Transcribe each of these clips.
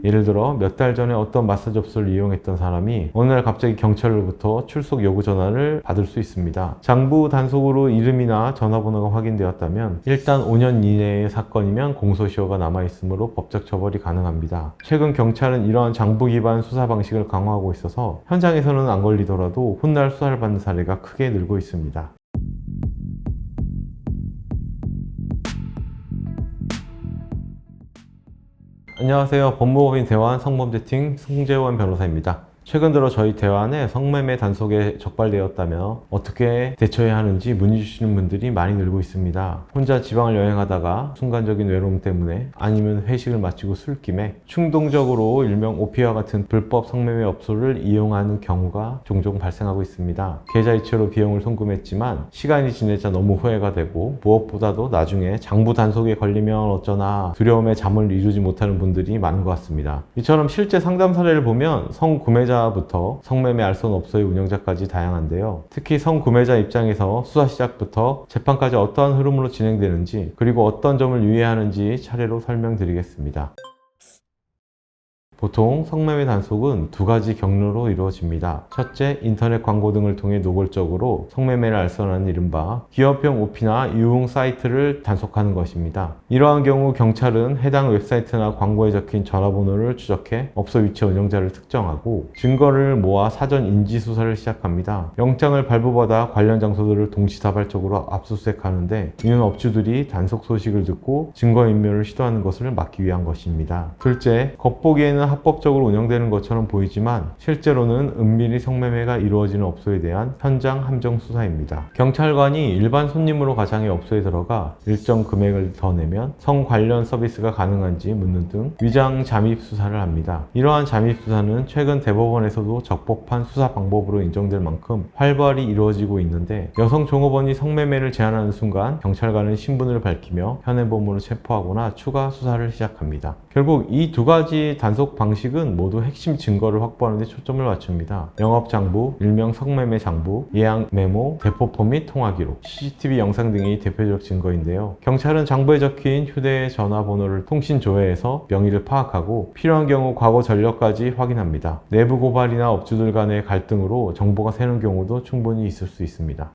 예를 들어 몇 달 전에 어떤 마사지 업소를 이용했던 사람이 어느 날 갑자기 경찰로부터 출석 요구 전화를 받을 수 있습니다. 장부 단속으로 이름이나 전화번호가 확인되었다면 일단 5년 이내의 사건이면 공소시효가 남아있으므로 법적 처벌이 가능합니다. 최근 경찰은 이러한 장부 기반 수사 방식을 강화하고 있어서 현장에서는 안 걸리더라도 훗날 수사를 받는 사례가 크게 늘고 있습니다. 안녕하세요. 법무법인 대환 성범죄팀 송재원 변호사입니다. 최근 들어 저희 대환에 성매매 단속에 적발되었다며 어떻게 대처해야 하는지 문의 주시는 분들이 많이 늘고 있습니다. 혼자 지방을 여행하다가 순간적인 외로움 때문에 아니면 회식을 마치고 술김에 충동적으로 일명 오피와 같은 불법 성매매 업소를 이용하는 경우가 종종 발생하고 있습니다. 계좌이체로 비용을 송금했지만 시간이 지내자 너무 후회가 되고 무엇보다도 나중에 장부 단속에 걸리면 어쩌나 두려움에 잠을 이루지 못하는 분들이 많은 것 같습니다. 이처럼 실제 상담 사례를 보면 성구매자 부터 성매매 알선 업소의 운영자까지 다양한데요. 특히 성구매자 입장에서 수사 시작부터 재판까지 어떠한 흐름으로 진행되는지 그리고 어떤 점을 유의해야 하는지 차례로 설명드리겠습니다. 보통 성매매 단속은 두 가지 경로로 이루어집니다. 첫째, 인터넷 광고 등을 통해 노골적으로 성매매를 알선하는 이른바 기업형 오피나 유흥 사이트를 단속하는 것입니다. 이러한 경우 경찰은 해당 웹사이트나 광고에 적힌 전화번호를 추적해 업소 위치 운영자를 특정하고 증거를 모아 사전 인지수사를 시작합니다. 영장을 발부받아 관련 장소들을 동시다발적으로 압수수색하는데 이는 업주들이 단속 소식을 듣고 증거인멸을 시도하는 것을 막기 위한 것입니다. 둘째, 겉보기에는 합법적으로 운영되는 것처럼 보이지만 실제로는 은밀히 성매매가 이루어지는 업소에 대한 현장 함정 수사입니다. 경찰관이 일반 손님으로 가장의 업소에 들어가 일정 금액을 더 내면 성 관련 서비스가 가능한지 묻는 등 위장 잠입 수사를 합니다. 이러한 잠입 수사는 최근 대법원에서도 적법한 수사 방법으로 인정될 만큼 활발히 이루어지고 있는데 여성 종업원이 성매매를 제안하는 순간 경찰관은 신분을 밝히며 현행범으로 체포하거나 추가 수사를 시작합니다. 결국 이 두 가지 단속 방식은 모두 핵심 증거를 확보하는 데 초점을 맞춥니다. 영업장부, 일명 성매매 장부, 예약 메모, 대포폰 및 통화기록, CCTV 영상 등이 대표적 증거인데요. 경찰은 장부에 적힌 휴대전화번호를 통신 조회해서 명의를 파악하고 필요한 경우 과거 전력까지 확인합니다. 내부 고발이나 업주들 간의 갈등으로 정보가 새는 경우도 충분히 있을 수 있습니다.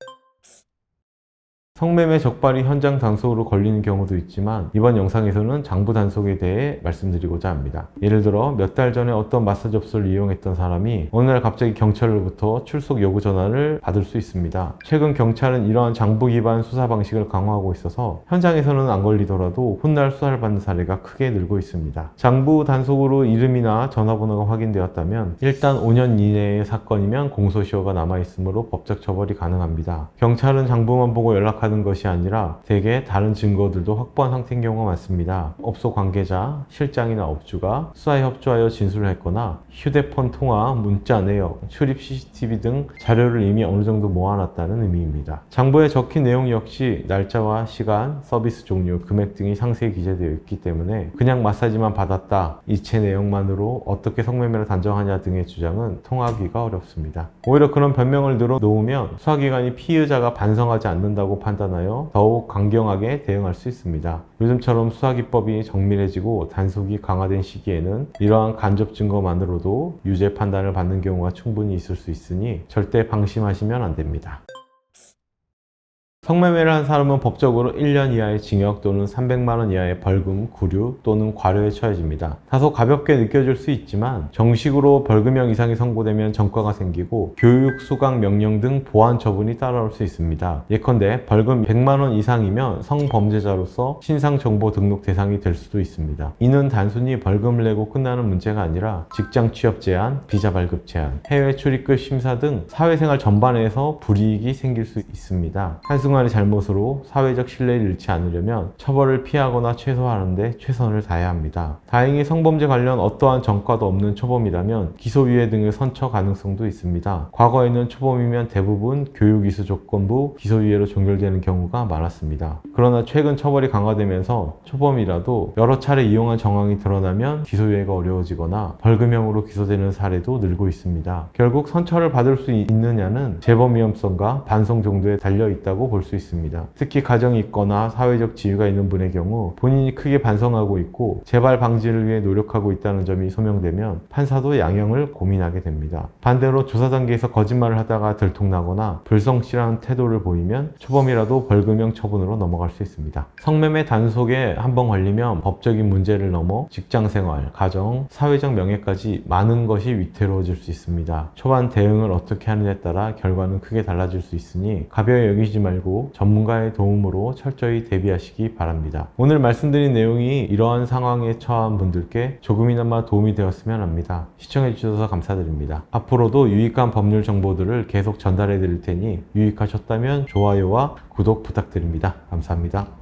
성매매 적발이 현장 단속으로 걸리는 경우도 있지만 이번 영상에서는 장부 단속에 대해 말씀드리고자 합니다. 예를 들어 몇 달 전에 어떤 마사지 업소를 이용했던 사람이 어느 날 갑자기 경찰로부터 출석 요구 전화를 받을 수 있습니다. 최근 경찰은 이러한 장부 기반 수사 방식을 강화하고 있어서 현장에서는 안 걸리더라도 훗날 수사를 받는 사례가 크게 늘고 있습니다. 장부 단속으로 이름이나 전화번호가 확인되었다면 일단 5년 이내의 사건이면 공소시효가 남아있으므로 법적 처벌이 가능합니다. 경찰은 장부만 보고 연락하는 것이 아니라 대개 다른 증거들도 확보한 상태인 경우가 많습니다. 업소 관계자, 실장이나 업주가 수사에 협조하여 진술을 했거나 휴대폰 통화, 문자 내역, 출입 CCTV 등 자료를 이미 어느 정도 모아놨다는 의미입니다. 장부에 적힌 내용 역시 날짜와 시간, 서비스 종류, 금액 등이 상세히 기재되어 있기 때문에 그냥 마사지만 받았다, 이체 내용만으로 어떻게 성매매를 단정하냐 등의 주장은 통하기가 어렵습니다. 오히려 그런 변명을 늘어놓으면 수사기관이 피의자가 반성하지 않는다고 판단하여 더욱 강경하게 대응할 수 있습니다. 요즘처럼 수사기법이 정밀해지고 단속이 강화된 시기에는 이러한 간접 증거만으로도 유죄 판단을 받는 경우가 충분히 있을 수 있으니 절대 방심하시면 안 됩니다. 성매매를 한 사람은 법적으로 1년 이하의 징역 또는 300만 원 이하의 벌금, 구류 또는 과료에 처해집니다. 다소 가볍게 느껴질 수 있지만 정식으로 벌금형 이상이 선고되면 전과가 생기고 교육, 수강 명령 등 보완 처분이 따라올 수 있습니다. 예컨대 벌금 100만 원 이상이면 성범죄자로서 신상정보 등록 대상이 될 수도 있습니다. 이는 단순히 벌금을 내고 끝나는 문제가 아니라 직장 취업 제한, 비자 발급 제한, 해외 출입국 심사 등 사회생활 전반에서 불이익이 생길 수 있습니다. 한순간의 잘못으로 사회적 신뢰를 잃지 않으려면 처벌을 피하거나 최소화하는 데 최선을 다해야 합니다. 다행히 성범죄 관련 어떠한 전과도 없는 초범이라면 기소유예 등의 선처 가능성도 있습니다. 과거에는 초범이면 대부분 교육이수 조건부 기소유예로 종결되는 경우가 많았습니다. 그러나 최근 처벌이 강화되면서 초범이라도 여러 차례 이용한 정황이 드러나면 기소유예가 어려워지거나 벌금형으로 기소되는 사례도 늘고 있습니다. 결국 선처를 받을 수 있느냐는 재범 위험성과 반성 정도에 달려 있다고 볼 볼 수 있습니다. 특히 가정이 있거나 사회적 지위가 있는 분의 경우 본인이 크게 반성하고 있고 재발 방지를 위해 노력하고 있다는 점이 소명되면 판사도 양형을 고민하게 됩니다. 반대로 조사 단계에서 거짓말을 하다가 들통나거나 불성실한 태도를 보이면 초범이라도 벌금형 처분으로 넘어갈 수 있습니다. 성매매 단속에 한번 걸리면 법적인 문제를 넘어 직장생활, 가정, 사회적 명예까지 많은 것이 위태로워질 수 있습니다. 초반 대응을 어떻게 하느냐에 따라 결과는 크게 달라질 수 있으니 가벼이 여기지 말고 전문가의 도움으로 철저히 대비하시기 바랍니다. 오늘 말씀드린 내용이 이러한 상황에 처한 분들께 조금이나마 도움이 되었으면 합니다. 시청해 주셔서 감사드립니다. 앞으로도 유익한 법률 정보들을 계속 전달해 드릴 테니 유익하셨다면 좋아요와 구독 부탁드립니다. 감사합니다.